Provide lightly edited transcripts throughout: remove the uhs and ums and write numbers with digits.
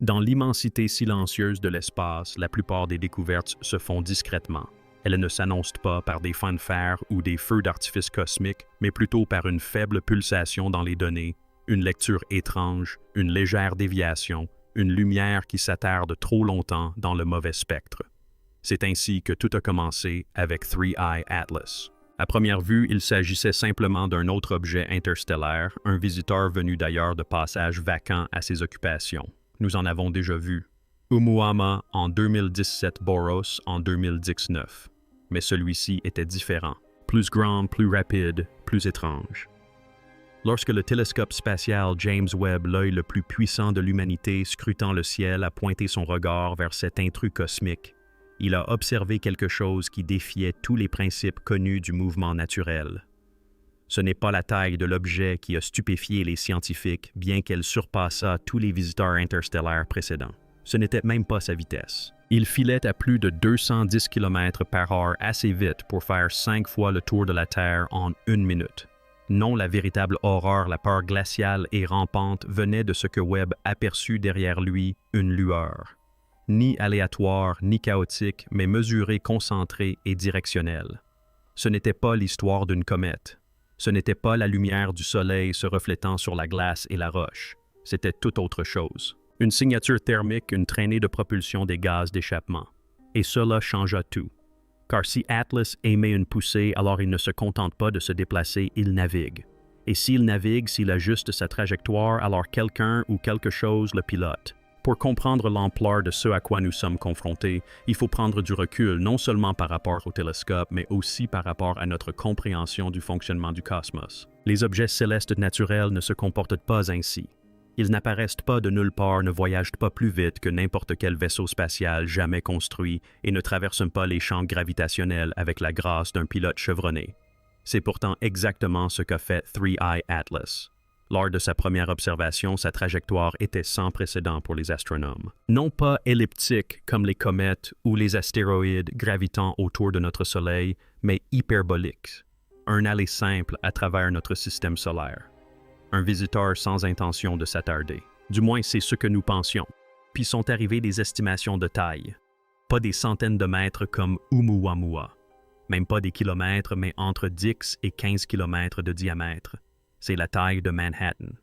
Dans l'immensité silencieuse de l'espace, la plupart des découvertes se font discrètement. Elles ne s'annoncent pas par des fanfares ou des feux d'artifice cosmiques, mais plutôt par une faible pulsation dans les données, une lecture étrange, une légère déviation, une lumière qui s'attarde trop longtemps dans le mauvais spectre. C'est ainsi que tout a commencé avec 3I Atlas. À première vue, il s'agissait simplement d'un autre objet interstellaire, un visiteur venu d'ailleurs de passage vacant à ses occupations. Nous en avons déjà vu. Oumuamua en 2017, Boros en 2019. Mais celui-ci était différent. Plus grand, plus rapide, plus étrange. Lorsque le télescope spatial James Webb, l'œil le plus puissant de l'humanité, scrutant le ciel, a pointé son regard vers cet intrus cosmique, il a observé quelque chose qui défiait tous les principes connus du mouvement naturel. Ce n'est pas la taille de l'objet qui a stupéfié les scientifiques, bien qu'elle surpassât tous les visiteurs interstellaires précédents. Ce n'était même pas sa vitesse. Il filait à plus de 210 km/h assez vite pour faire 5 fois le tour de la Terre en 1 minute. Non, la véritable horreur, la peur glaciale et rampante venait de ce que Webb aperçut derrière lui, une lueur. Ni aléatoire, ni chaotique, mais mesurée, concentrée et directionnelle. Ce n'était pas l'histoire d'une comète. Ce n'était pas la lumière du soleil se reflétant sur la glace et la roche. C'était tout autre chose. Une signature thermique, une traînée de propulsion des gaz d'échappement. Et cela changea tout. Car si Atlas émet une poussée, alors il ne se contente pas de se déplacer, il navigue. Et s'il navigue, s'il ajuste sa trajectoire, alors quelqu'un ou quelque chose le pilote. Pour comprendre l'ampleur de ce à quoi nous sommes confrontés, il faut prendre du recul non seulement par rapport au télescope, mais aussi par rapport à notre compréhension du fonctionnement du cosmos. Les objets célestes naturels ne se comportent pas ainsi. Ils n'apparaissent pas de nulle part, ne voyagent pas plus vite que n'importe quel vaisseau spatial jamais construit et ne traversent pas les champs gravitationnels avec la grâce d'un pilote chevronné. C'est pourtant exactement ce qu'a fait 3I Atlas. Lors de sa première observation, sa trajectoire était sans précédent pour les astronomes. Non pas elliptique comme les comètes ou les astéroïdes gravitant autour de notre Soleil, mais hyperbolique. Un aller simple à travers notre système solaire. Un visiteur sans intention de s'attarder. Du moins, c'est ce que nous pensions. Puis sont arrivées des estimations de taille. Pas des centaines de mètres comme Oumuamua. Même pas des kilomètres, mais entre 10 et 15 kilomètres de diamètre. C'est la taille de Manhattan.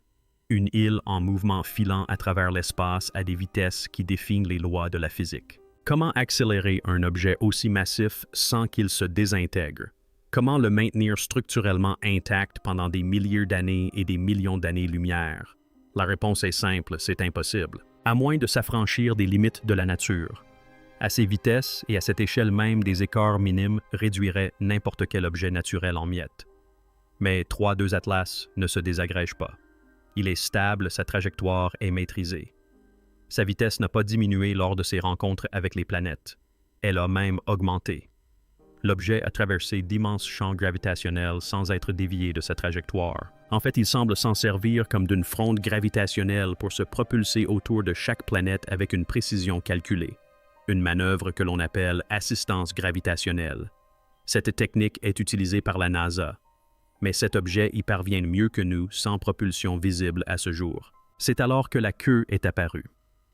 Une île en mouvement filant à travers l'espace à des vitesses qui défient les lois de la physique. Comment accélérer un objet aussi massif sans qu'il se désintègre? Comment le maintenir structurellement intact pendant des milliers d'années et des millions d'années-lumière? La réponse est simple, c'est impossible, à moins de s'affranchir des limites de la nature. À ces vitesses et à cette échelle même, des écarts minimes réduiraient n'importe quel objet naturel en miettes. Mais 3-2 Atlas ne se désagrège pas. Il est stable, sa trajectoire est maîtrisée. Sa vitesse n'a pas diminué lors de ses rencontres avec les planètes. Elle a même augmenté. L'objet a traversé d'immenses champs gravitationnels sans être dévié de sa trajectoire. En fait, il semble s'en servir comme d'une fronde gravitationnelle pour se propulser autour de chaque planète avec une précision calculée. Une manœuvre que l'on appelle assistance gravitationnelle. Cette technique est utilisée par la NASA. Mais cet objet y parvient mieux que nous, sans propulsion visible à ce jour. C'est alors que la queue est apparue.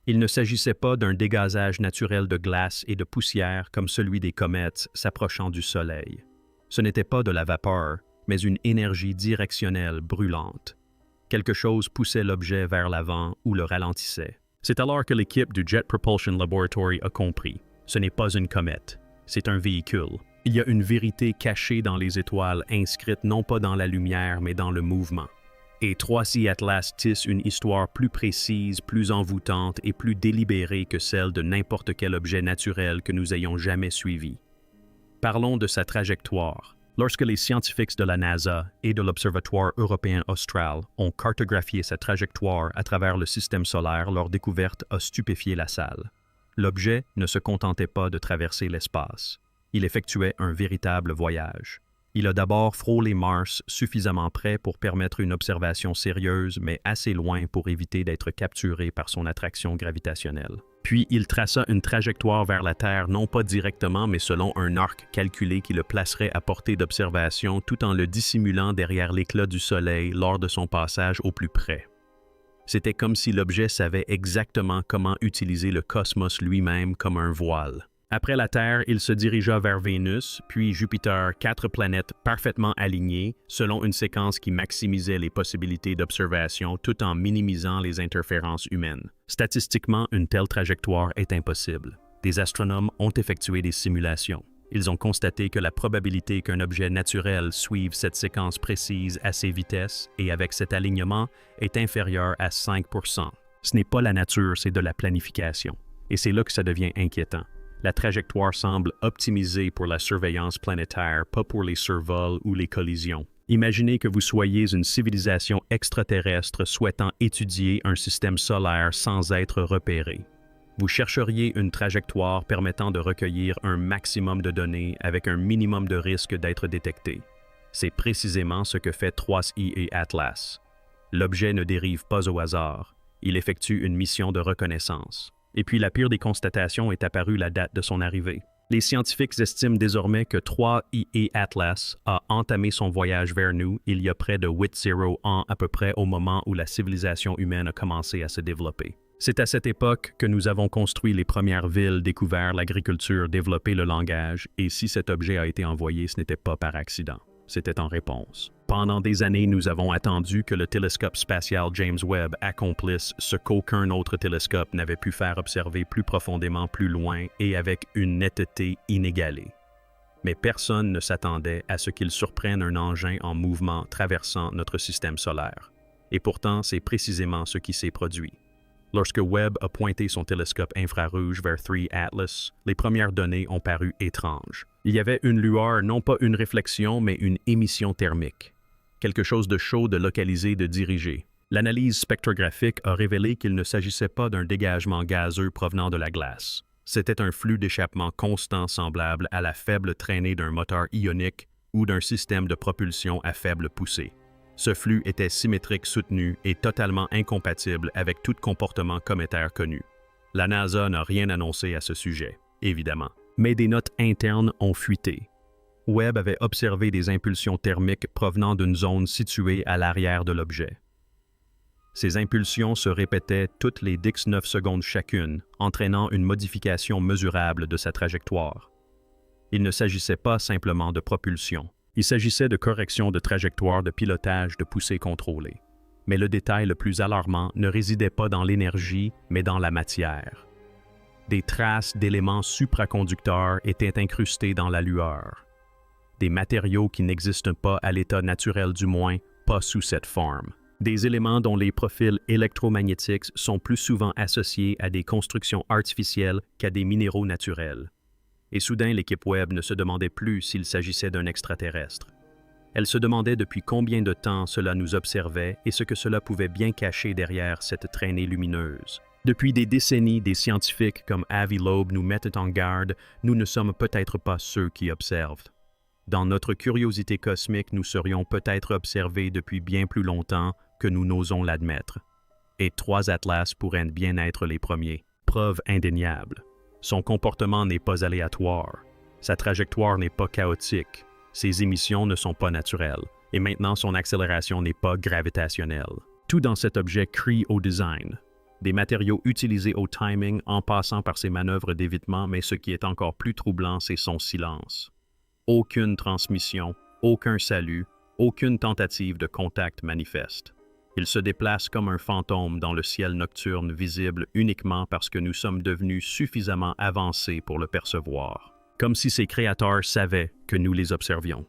Il ne s'agissait pas d'un dégazage naturel de glace et de poussière comme celui des comètes s'approchant du Soleil. Ce n'était pas de la vapeur, mais une énergie directionnelle brûlante. Quelque chose poussait l'objet vers l'avant ou le ralentissait. C'est alors que l'équipe du Jet Propulsion Laboratory a compris. Ce n'est pas une comète, c'est un véhicule. Il y a une vérité cachée dans les étoiles, inscrite non pas dans la lumière, mais dans le mouvement. Et 3I Atlas tisse une histoire plus précise, plus envoûtante et plus délibérée que celle de n'importe quel objet naturel que nous ayons jamais suivi. Parlons de sa trajectoire. Lorsque les scientifiques de la NASA et de l'Observatoire européen austral ont cartographié sa trajectoire à travers le système solaire, leur découverte a stupéfié la salle. L'objet ne se contentait pas de traverser l'espace. Il effectuait un véritable voyage. Il a d'abord frôlé Mars suffisamment près pour permettre une observation sérieuse, mais assez loin pour éviter d'être capturé par son attraction gravitationnelle. Puis il traça une trajectoire vers la Terre, non pas directement, mais selon un arc calculé qui le placerait à portée d'observation tout en le dissimulant derrière l'éclat du Soleil lors de son passage au plus près. C'était comme si l'objet savait exactement comment utiliser le cosmos lui-même comme un voile. Après la Terre, il se dirigea vers Vénus, puis Jupiter, 4 planètes parfaitement alignées, selon une séquence qui maximisait les possibilités d'observation tout en minimisant les interférences humaines. Statistiquement, une telle trajectoire est impossible. Des astronomes ont effectué des simulations. Ils ont constaté que la probabilité qu'un objet naturel suive cette séquence précise à ces vitesses et avec cet alignement est inférieure à 5%. Ce n'est pas la nature, c'est de la planification. Et c'est là que ça devient inquiétant. La trajectoire semble optimisée pour la surveillance planétaire, pas pour les survols ou les collisions. Imaginez que vous soyez une civilisation extraterrestre souhaitant étudier un système solaire sans être repéré. Vous chercheriez une trajectoire permettant de recueillir un maximum de données avec un minimum de risque d'être détecté. C'est précisément ce que fait 3i et Atlas. L'objet ne dérive pas au hasard. Il effectue une mission de reconnaissance. Et puis la pire des constatations est apparue la date de son arrivée. Les scientifiques estiment désormais que 3IA Atlas a entamé son voyage vers nous il y a près de 8-0 ans à peu près au moment où la civilisation humaine a commencé à se développer. C'est à cette époque que nous avons construit les premières villes, découvert l'agriculture, développé le langage, et si cet objet a été envoyé, ce n'était pas par accident. C'était en réponse. Pendant des années, nous avons attendu que le télescope spatial James Webb accomplisse ce qu'aucun autre télescope n'avait pu faire observer plus profondément, plus loin et avec une netteté inégalée. Mais personne ne s'attendait à ce qu'il surprenne un engin en mouvement traversant notre système solaire. Et pourtant, c'est précisément ce qui s'est produit. Lorsque Webb a pointé son télescope infrarouge vers 3 Atlas, les premières données ont paru étranges. Il y avait une lueur, non pas une réflexion, mais une émission thermique. Quelque chose de chaud, de localisé, de dirigé. L'analyse spectrographique a révélé qu'il ne s'agissait pas d'un dégagement gazeux provenant de la glace. C'était un flux d'échappement constant semblable à la faible traînée d'un moteur ionique ou d'un système de propulsion à faible poussée. Ce flux était symétrique soutenu et totalement incompatible avec tout comportement cométaire connu. La NASA n'a rien annoncé à ce sujet, évidemment. Mais des notes internes ont fuité. Webb avait observé des impulsions thermiques provenant d'une zone située à l'arrière de l'objet. Ces impulsions se répétaient toutes les 19 secondes chacune, entraînant une modification mesurable de sa trajectoire. Il ne s'agissait pas simplement de propulsion. Il s'agissait de correction de trajectoire de pilotage de poussée contrôlée. Mais le détail le plus alarmant ne résidait pas dans l'énergie, mais dans la matière. Des traces d'éléments supraconducteurs étaient incrustés dans la lueur. Des matériaux qui n'existent pas à l'état naturel du moins, pas sous cette forme. Des éléments dont les profils électromagnétiques sont plus souvent associés à des constructions artificielles qu'à des minéraux naturels. Et soudain, l'équipe Webb ne se demandait plus s'il s'agissait d'un extraterrestre. Elle se demandait depuis combien de temps cela nous observait et ce que cela pouvait bien cacher derrière cette traînée lumineuse. Depuis des décennies, des scientifiques comme Avi Loeb nous mettent en garde, nous ne sommes peut-être pas ceux qui observent. Dans notre curiosité cosmique, nous serions peut-être observés depuis bien plus longtemps que nous n'osons l'admettre. Et 3 Atlas pourraient bien être les premiers. Preuve indéniable. Son comportement n'est pas aléatoire. Sa trajectoire n'est pas chaotique. Ses émissions ne sont pas naturelles. Et maintenant, son accélération n'est pas gravitationnelle. Tout dans cet objet crie au design. Des matériaux utilisés au timing en passant par ses manœuvres d'évitement, mais ce qui est encore plus troublant, c'est son silence. Aucune transmission, aucun salut, aucune tentative de contact manifeste. Il se déplace comme un fantôme dans le ciel nocturne visible uniquement parce que nous sommes devenus suffisamment avancés pour le percevoir. Comme si ses créateurs savaient que nous les observions.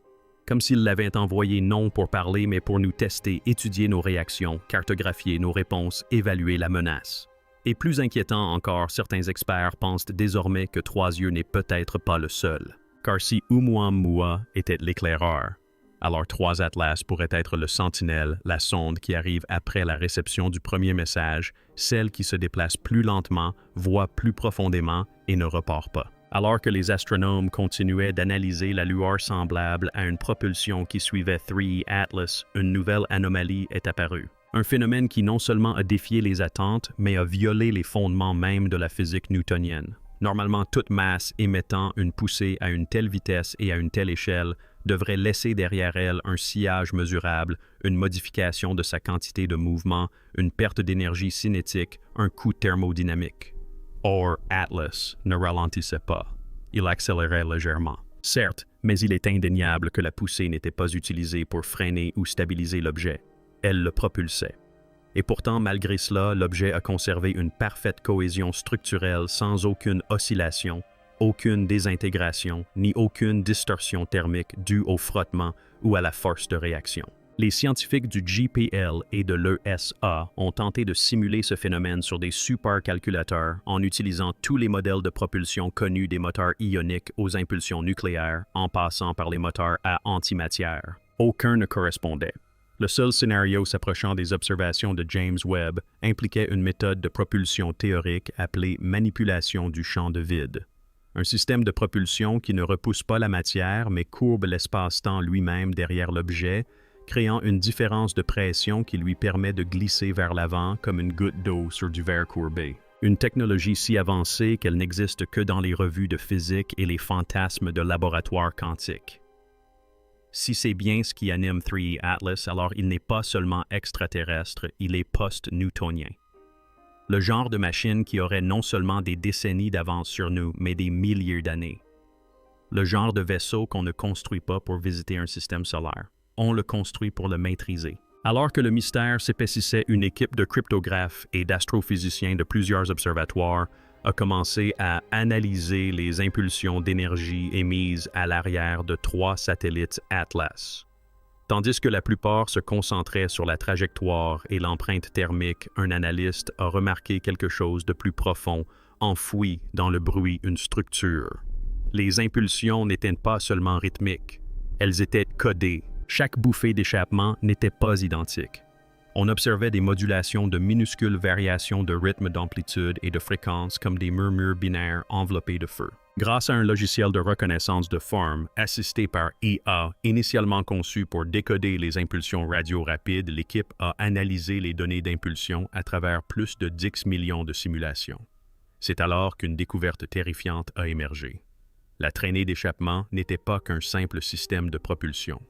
Comme s'ils l'avaient envoyé non pour parler, mais pour nous tester, étudier nos réactions, cartographier nos réponses, évaluer la menace. Et plus inquiétant encore, certains experts pensent désormais que 3 yeux n'est peut-être pas le seul. Car si Oumuamua était l'éclaireur, alors 3 Atlas pourrait être le sentinelle, la sonde qui arrive après la réception du premier message, celle qui se déplace plus lentement, voit plus profondément et ne repart pas. Alors que les astronomes continuaient d'analyser la lueur semblable à une propulsion qui suivait 3 Atlas, une nouvelle anomalie est apparue. Un phénomène qui non seulement a défié les attentes, mais a violé les fondements même de la physique newtonienne. Normalement, toute masse émettant une poussée à une telle vitesse et à une telle échelle devrait laisser derrière elle un sillage mesurable, une modification de sa quantité de mouvement, une perte d'énergie cinétique, un coût thermodynamique. Or, Atlas ne ralentissait pas. Il accélérait légèrement. Certes, mais il est indéniable que la poussée n'était pas utilisée pour freiner ou stabiliser l'objet. Elle le propulsait. Et pourtant, malgré cela, l'objet a conservé une parfaite cohésion structurelle sans aucune oscillation, aucune désintégration, ni aucune distorsion thermique due au frottement ou à la force de réaction. Les scientifiques du JPL et de l'ESA ont tenté de simuler ce phénomène sur des supercalculateurs en utilisant tous les modèles de propulsion connus des moteurs ioniques aux impulsions nucléaires en passant par les moteurs à antimatière. Aucun ne correspondait. Le seul scénario s'approchant des observations de James Webb impliquait une méthode de propulsion théorique appelée manipulation du champ de vide. Un système de propulsion qui ne repousse pas la matière mais courbe l'espace-temps lui-même derrière l'objet, créant une différence de pression qui lui permet de glisser vers l'avant comme une goutte d'eau sur du verre courbé. Une technologie si avancée qu'elle n'existe que dans les revues de physique et les fantasmes de laboratoires quantiques. Si c'est bien ce qui anime 3E Atlas, alors il n'est pas seulement extraterrestre, il est post-newtonien. Le genre de machine qui aurait non seulement des décennies d'avance sur nous, mais des milliers d'années. Le genre de vaisseau qu'on ne construit pas pour visiter un système solaire. On le construit pour le maîtriser. Alors que le mystère s'épaississait, une équipe de cryptographes et d'astrophysiciens de plusieurs observatoires a commencé à analyser les impulsions d'énergie émises à l'arrière de 3 satellites Atlas. Tandis que la plupart se concentraient sur la trajectoire et l'empreinte thermique, un analyste a remarqué quelque chose de plus profond, enfoui dans le bruit, une structure. Les impulsions n'étaient pas seulement rythmiques, elles étaient codées. Chaque bouffée d'échappement n'était pas identique. On observait des modulations de minuscules variations de rythme, d'amplitude et de fréquence comme des murmures binaires enveloppés de feu. Grâce à un logiciel de reconnaissance de forme assisté par IA, initialement conçu pour décoder les impulsions radio rapides, l'équipe a analysé les données d'impulsion à travers plus de 10 millions de simulations. C'est alors qu'une découverte terrifiante a émergé. La traînée d'échappement n'était pas qu'un simple système de propulsion.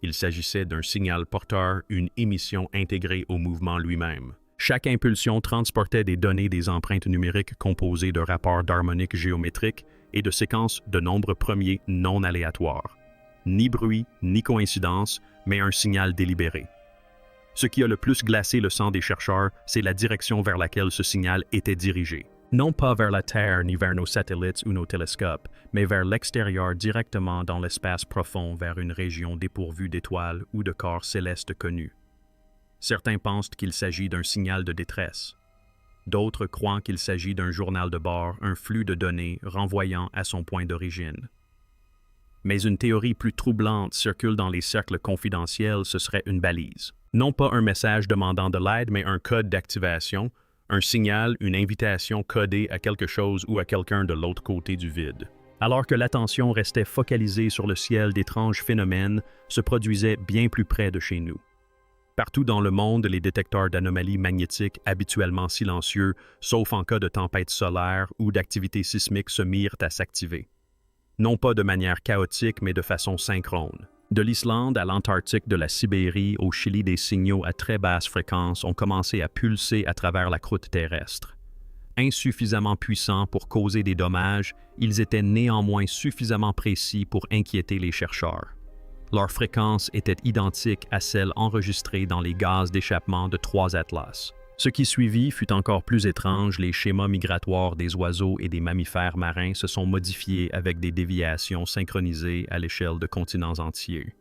Il s'agissait d'un signal porteur, une émission intégrée au mouvement lui-même. Chaque impulsion transportait des données des empreintes numériques composées de rapports d'harmoniques géométriques et de séquences de nombres premiers non aléatoires. Ni bruit, ni coïncidence, mais un signal délibéré. Ce qui a le plus glacé le sang des chercheurs, c'est la direction vers laquelle ce signal était dirigé. Non pas vers la Terre ni vers nos satellites ou nos télescopes, mais vers l'extérieur directement dans l'espace profond vers une région dépourvue d'étoiles ou de corps célestes connus. Certains pensent qu'il s'agit d'un signal de détresse. D'autres croient qu'il s'agit d'un journal de bord, un flux de données renvoyant à son point d'origine. Mais une théorie plus troublante circule dans les cercles confidentiels, ce serait une balise. Non pas un message demandant de l'aide, mais un code d'activation, un signal, une invitation codée à quelque chose ou à quelqu'un de l'autre côté du vide. Alors que l'attention restait focalisée sur le ciel, d'étranges phénomènes se produisaient bien plus près de chez nous. Partout dans le monde, les détecteurs d'anomalies magnétiques habituellement silencieux, sauf en cas de tempête solaire ou d'activité sismique, se mirent à s'activer. Non pas de manière chaotique, mais de façon synchrone. De l'Islande à l'Antarctique, de la Sibérie au Chili, des signaux à très basse fréquence ont commencé à pulser à travers la croûte terrestre. Insuffisamment puissants pour causer des dommages, ils étaient néanmoins suffisamment précis pour inquiéter les chercheurs. Leur fréquence était identique à celle enregistrée dans les gaz d'échappement de 3 Atlas. Ce qui suivit fut encore plus étrange, les schémas migratoires des oiseaux et des mammifères marins se sont modifiés avec des déviations synchronisées à l'échelle de continents entiers.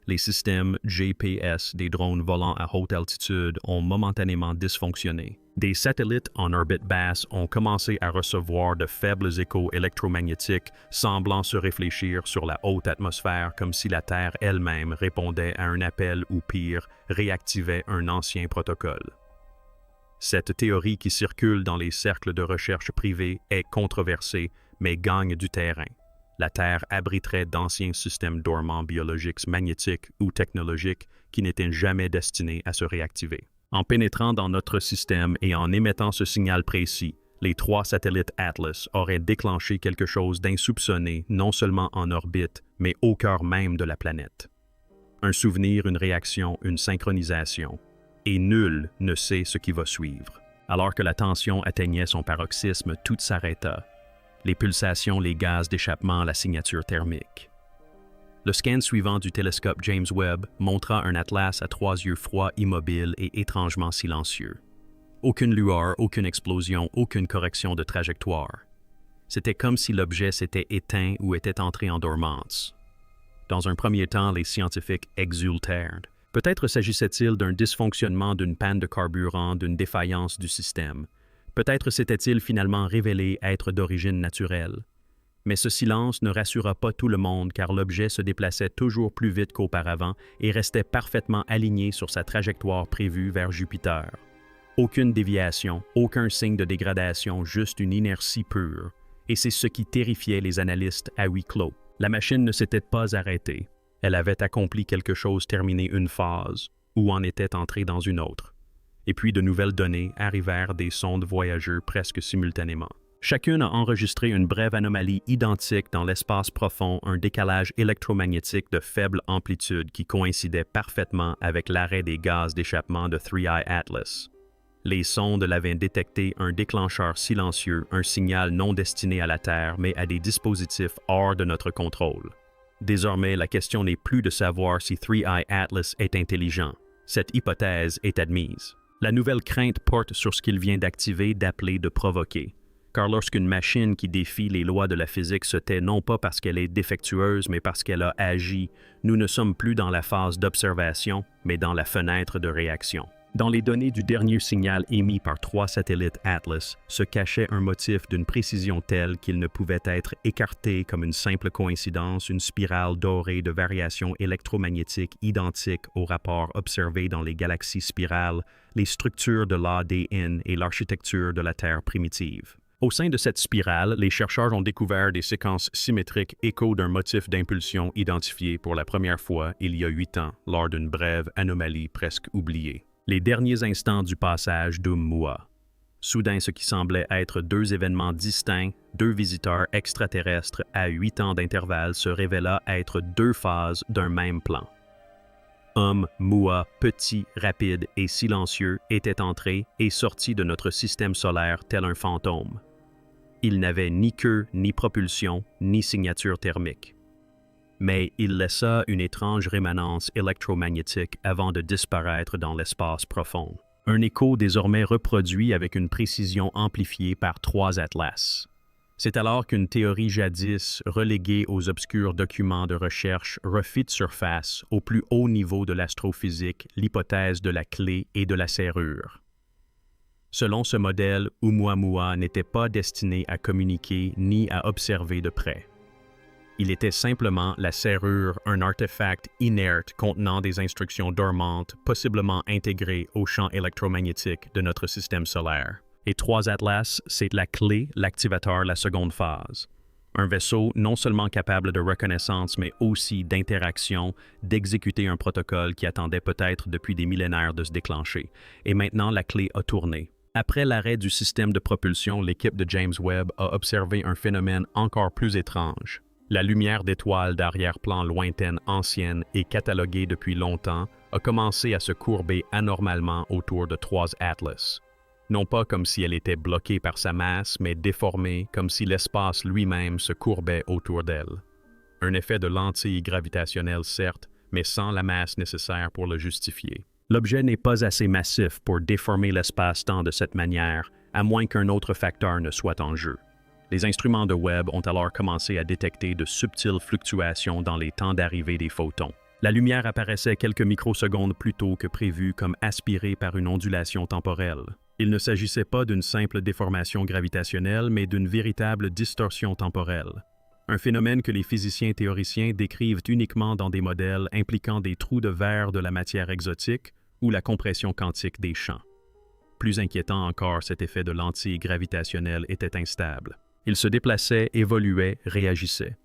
Les systèmes GPS des drones volant à haute altitude ont momentanément dysfonctionné. Des satellites en orbite basse ont commencé à recevoir de faibles échos électromagnétiques semblant se réfléchir sur la haute atmosphère comme si la Terre elle-même répondait à un appel ou pire, réactivait un ancien protocole. Cette théorie qui circule dans les cercles de recherche privés est controversée, mais gagne du terrain. La Terre abriterait d'anciens systèmes dormants biologiques, magnétiques ou technologiques qui n'étaient jamais destinés à se réactiver. En pénétrant dans notre système et en émettant ce signal précis, Les 3 satellites Atlas auraient déclenché quelque chose d'insoupçonné, non seulement en orbite, mais au cœur même de la planète. Un souvenir, une réaction, une synchronisation. Et nul ne sait ce qui va suivre. Alors que la tension atteignait son paroxysme, tout s'arrêta. Les pulsations, les gaz d'échappement, la signature thermique. Le scan suivant du télescope James Webb montra un atlas à 3 yeux froids, immobile et étrangement silencieux. Aucune lueur, aucune explosion, aucune correction de trajectoire. C'était comme si l'objet s'était éteint ou était entré en dormance. Dans un premier temps, les scientifiques exultèrent. Peut-être s'agissait-il d'un dysfonctionnement, d'une panne de carburant, d'une défaillance du système. Peut-être s'était-il finalement révélé être d'origine naturelle. Mais ce silence ne rassura pas tout le monde car l'objet se déplaçait toujours plus vite qu'auparavant et restait parfaitement aligné sur sa trajectoire prévue vers Jupiter. Aucune déviation, aucun signe de dégradation, juste une inertie pure. Et c'est ce qui terrifiait les analystes à huis clos. La machine ne s'était pas arrêtée. Elle avait accompli quelque chose, terminé une phase, ou en était entrée dans une autre. Et puis de nouvelles données arrivèrent des sondes voyageurs presque simultanément. Chacune a enregistré une brève anomalie identique dans l'espace profond, un décalage électromagnétique de faible amplitude qui coïncidait parfaitement avec l'arrêt des gaz d'échappement de 3i Atlas. Les sondes avaient détecté un déclencheur silencieux, un signal non destiné à la Terre, mais à des dispositifs hors de notre contrôle. Désormais, la question n'est plus de savoir si 3i Atlas est intelligent. Cette hypothèse est admise. La nouvelle crainte porte sur ce qu'il vient d'activer, d'appeler, de provoquer. Car lorsqu'une machine qui défie les lois de la physique se tait non pas parce qu'elle est défectueuse, mais parce qu'elle a agi, nous ne sommes plus dans la phase d'observation, mais dans la fenêtre de réaction. Dans les données du dernier signal émis par 3 satellites Atlas se cachait un motif d'une précision telle qu'il ne pouvait être écarté comme une simple coïncidence, une spirale dorée de variations électromagnétiques identiques aux rapports observés dans les galaxies spirales, les structures de l'ADN et l'architecture de la Terre primitive. Au sein de cette spirale, les chercheurs ont découvert des séquences symétriques écho d'un motif d'impulsion identifié pour la première fois il y a 8 ans, lors d'une brève anomalie presque oubliée. Les derniers instants du passage d'Oumuamua. Soudain, ce qui semblait être 2 événements distincts, 2 visiteurs extraterrestres à 8 ans d'intervalle se révéla être 2 phases d'un même plan. Oumuamua, petit, rapide et silencieux, était entré et sorti de notre système solaire tel un fantôme. Il n'avait ni queue, ni propulsion, ni signature thermique. Mais il laissa une étrange rémanence électromagnétique avant de disparaître dans l'espace profond. Un écho désormais reproduit avec une précision amplifiée par 3 atlas. C'est alors qu'une théorie jadis reléguée aux obscurs documents de recherche refit surface au plus haut niveau de l'astrophysique l'hypothèse de la clé et de la serrure. Selon ce modèle, Oumuamua n'était pas destiné à communiquer ni à observer de près. Il était simplement la serrure, un artefact inerte contenant des instructions dormantes, possiblement intégrées au champ électromagnétique de notre système solaire. Et 3 atlas, c'est la clé, l'activateur, la seconde phase. Un vaisseau non seulement capable de reconnaissance, mais aussi d'interaction, d'exécuter un protocole qui attendait peut-être depuis des millénaires de se déclencher. Et maintenant, la clé a tourné. Après l'arrêt du système de propulsion, l'équipe de James Webb a observé un phénomène encore plus étrange. La lumière d'étoiles d'arrière-plan lointaine ancienne et cataloguée depuis longtemps a commencé à se courber anormalement autour de 3 atlas. Non pas comme si elle était bloquée par sa masse, mais déformée, comme si l'espace lui-même se courbait autour d'elle. Un effet de lentille gravitationnelle certes, mais sans la masse nécessaire pour le justifier. L'objet n'est pas assez massif pour déformer l'espace-temps de cette manière, à moins qu'un autre facteur ne soit en jeu. Les instruments de Webb ont alors commencé à détecter de subtiles fluctuations dans les temps d'arrivée des photons. La lumière apparaissait quelques microsecondes plus tôt que prévu comme aspirée par une ondulation temporelle. Il ne s'agissait pas d'une simple déformation gravitationnelle, mais d'une véritable distorsion temporelle. Un phénomène que les physiciens théoriciens décrivent uniquement dans des modèles impliquant des trous de verre de la matière exotique ou la compression quantique des champs. Plus inquiétant encore, cet effet de lentille gravitationnelle était instable. Il se déplaçait, évoluait, réagissait.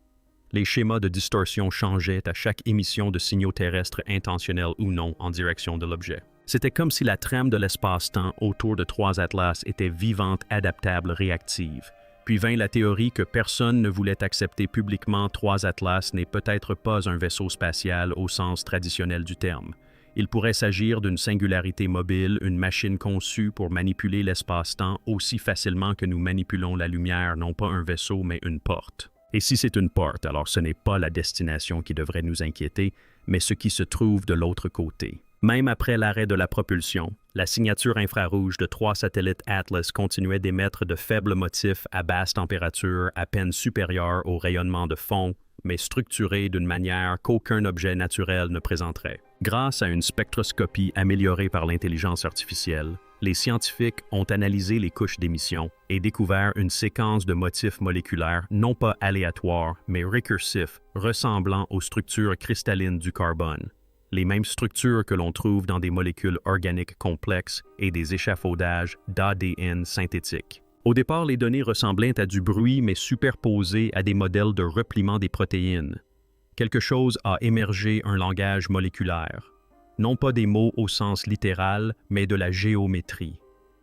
Les schémas de distorsion changeaient à chaque émission de signaux terrestres intentionnels ou non en direction de l'objet. C'était comme si la trame de l'espace-temps autour de 3 Atlas était vivante, adaptable, réactive. Puis vint la théorie que personne ne voulait accepter publiquement 3 Atlas n'est peut-être pas un vaisseau spatial au sens traditionnel du terme. Il pourrait s'agir d'une singularité mobile, une machine conçue pour manipuler l'espace-temps aussi facilement que nous manipulons la lumière, non pas un vaisseau, mais une porte. Et si c'est une porte, alors ce n'est pas la destination qui devrait nous inquiéter, mais ce qui se trouve de l'autre côté. Même après l'arrêt de la propulsion, la signature infrarouge de 3 satellites Atlas continuait d'émettre de faibles motifs à basse température, à peine supérieurs au rayonnement de fond, mais structurés d'une manière qu'aucun objet naturel ne présenterait. Grâce à une spectroscopie améliorée par l'intelligence artificielle, les scientifiques ont analysé les couches d'émission et découvert une séquence de motifs moléculaires non pas aléatoires, mais récursifs, ressemblant aux structures cristallines du carbone. Les mêmes structures que l'on trouve dans des molécules organiques complexes et des échafaudages d'ADN synthétiques. Au départ, les données ressemblaient à du bruit, mais superposées à des modèles de repliement des protéines. Quelque chose a émergé, un langage moléculaire. Non pas des mots au sens littéral, mais de la géométrie.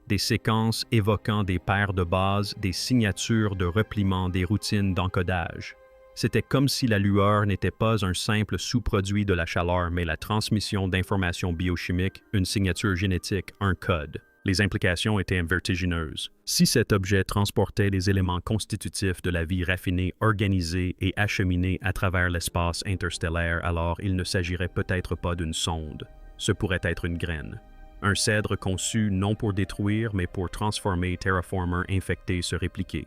Des séquences évoquant des paires de bases, des signatures de repliement, des routines d'encodage. C'était comme si la lueur n'était pas un simple sous-produit de la chaleur, mais la transmission d'informations biochimiques, une signature génétique, un code. Les implications étaient vertigineuses. Si cet objet transportait les éléments constitutifs de la vie raffinée, organisée et acheminée à travers l'espace interstellaire, alors il ne s'agirait peut-être pas d'une sonde. Ce pourrait être une graine. Un cèdre conçu non pour détruire, mais pour transformer terraformers infectés se répliquer.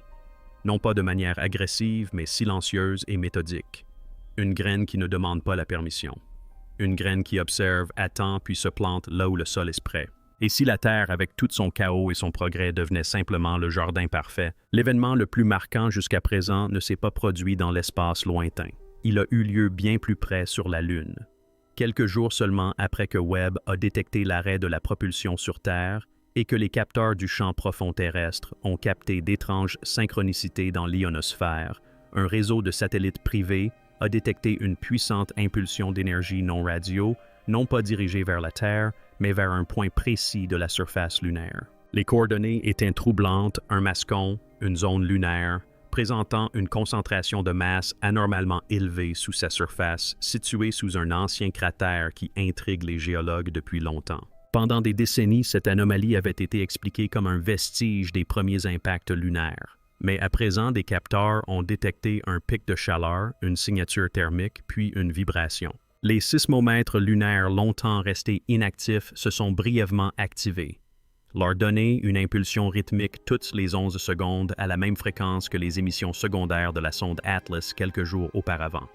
Non pas de manière agressive, mais silencieuse et méthodique. Une graine qui ne demande pas la permission. Une graine qui observe, attend, puis se plante là où le sol est prêt. Et si la Terre, avec tout son chaos et son progrès, devenait simplement le jardin parfait, l'événement le plus marquant jusqu'à présent ne s'est pas produit dans l'espace lointain. Il a eu lieu bien plus près sur la Lune. Quelques jours seulement après que Webb a détecté l'arrêt de la propulsion sur Terre, et que les capteurs du champ profond terrestre ont capté d'étranges synchronicités dans l'ionosphère, un réseau de satellites privés a détecté une puissante impulsion d'énergie non radio, non pas dirigée vers la Terre, mais vers un point précis de la surface lunaire. Les coordonnées étaient troublantes, un mascon, une zone lunaire, présentant une concentration de masse anormalement élevée sous sa surface, située sous un ancien cratère qui intrigue les géologues depuis longtemps. Pendant des décennies, cette anomalie avait été expliquée comme un vestige des premiers impacts lunaires. Mais à présent, des capteurs ont détecté un pic de chaleur, une signature thermique, puis une vibration. Les sismomètres lunaires longtemps restés inactifs se sont brièvement activés. Leur donner une impulsion rythmique toutes les 11 secondes à la même fréquence que les émissions secondaires de la sonde Atlas quelques jours auparavant.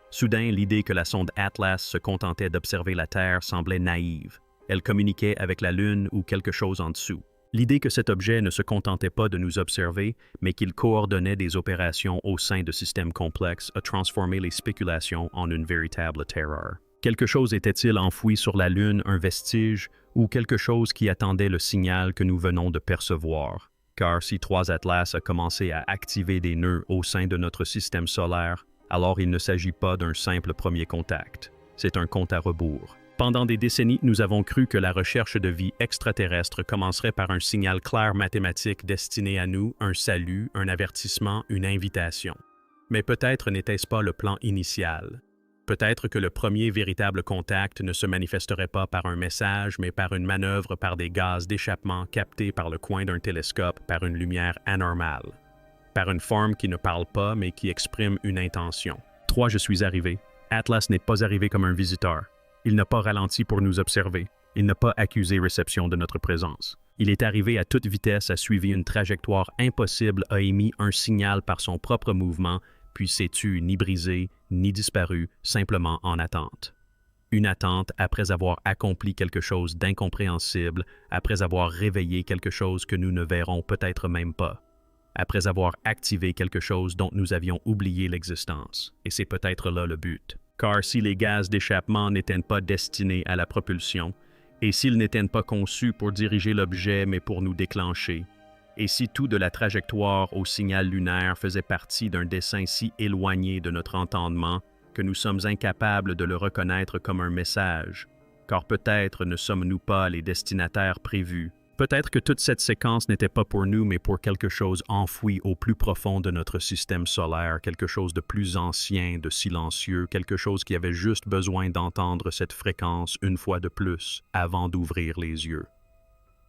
Soudain, l'idée que la sonde Atlas se contentait d'observer la Terre semblait naïve. Elle communiquait avec la Lune ou quelque chose en dessous. L'idée que cet objet ne se contentait pas de nous observer, mais qu'il coordonnait des opérations au sein de systèmes complexes a transformé les spéculations en une véritable terreur. Quelque chose était-il enfoui sur la Lune, un vestige, ou quelque chose qui attendait le signal que nous venons de percevoir? Car si 3 Atlas a commencé à activer des nœuds au sein de notre système solaire, alors il ne s'agit pas d'un simple premier contact. C'est un compte à rebours. Pendant des décennies, nous avons cru que la recherche de vie extraterrestre commencerait par un signal clair mathématique destiné à nous, un salut, un avertissement, une invitation. Mais peut-être n'était-ce pas le plan initial. Peut-être que le premier véritable contact ne se manifesterait pas par un message, mais par une manœuvre par des gaz d'échappement captés par le coin d'un télescope par une lumière anormale. Par une forme qui ne parle pas, mais qui exprime une intention. 3. Je suis arrivé. Atlas n'est pas arrivé comme un visiteur. Il n'a pas ralenti pour nous observer. Il n'a pas accusé réception de notre présence. Il est arrivé à toute vitesse, a suivi une trajectoire impossible, a émis un signal par son propre mouvement, puis s'est tu ni brisé, ni disparu, simplement en attente. Une attente après avoir accompli quelque chose d'incompréhensible, après avoir réveillé quelque chose que nous ne verrons peut-être même pas, après avoir activé quelque chose dont nous avions oublié l'existence. Et c'est peut-être là le but. Car si les gaz d'échappement n'étaient pas destinés à la propulsion, et s'ils n'étaient pas conçus pour diriger l'objet mais pour nous déclencher, et si tout de la trajectoire au signal lunaire faisait partie d'un dessin si éloigné de notre entendement que nous sommes incapables de le reconnaître comme un message, car peut-être ne sommes-nous pas les destinataires prévus. Peut-être que toute cette séquence n'était pas pour nous, mais pour quelque chose enfoui au plus profond de notre système solaire, quelque chose de plus ancien, de silencieux, quelque chose qui avait juste besoin d'entendre cette fréquence une fois de plus avant d'ouvrir les yeux.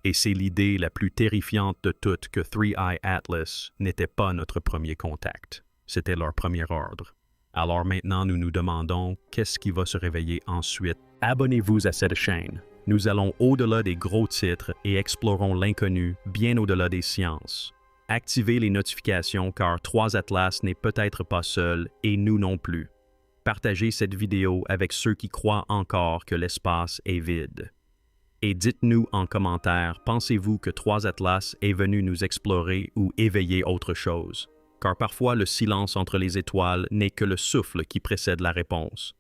Et c'est l'idée la plus terrifiante de toutes que Three Eye Atlas n'était pas notre premier contact. C'était leur premier ordre. Alors maintenant, nous nous demandons qu'est-ce qui va se réveiller ensuite. Abonnez-vous à cette chaîne. Nous allons au-delà des gros titres et explorons l'inconnu, bien au-delà des sciences. Activez les notifications car 3 Atlas n'est peut-être pas seul et nous non plus. Partagez cette vidéo avec ceux qui croient encore que l'espace est vide. Et dites-nous en commentaire, pensez-vous que 3 Atlas est venu nous explorer ou éveiller autre chose? Car parfois le silence entre les étoiles n'est que le souffle qui précède la réponse.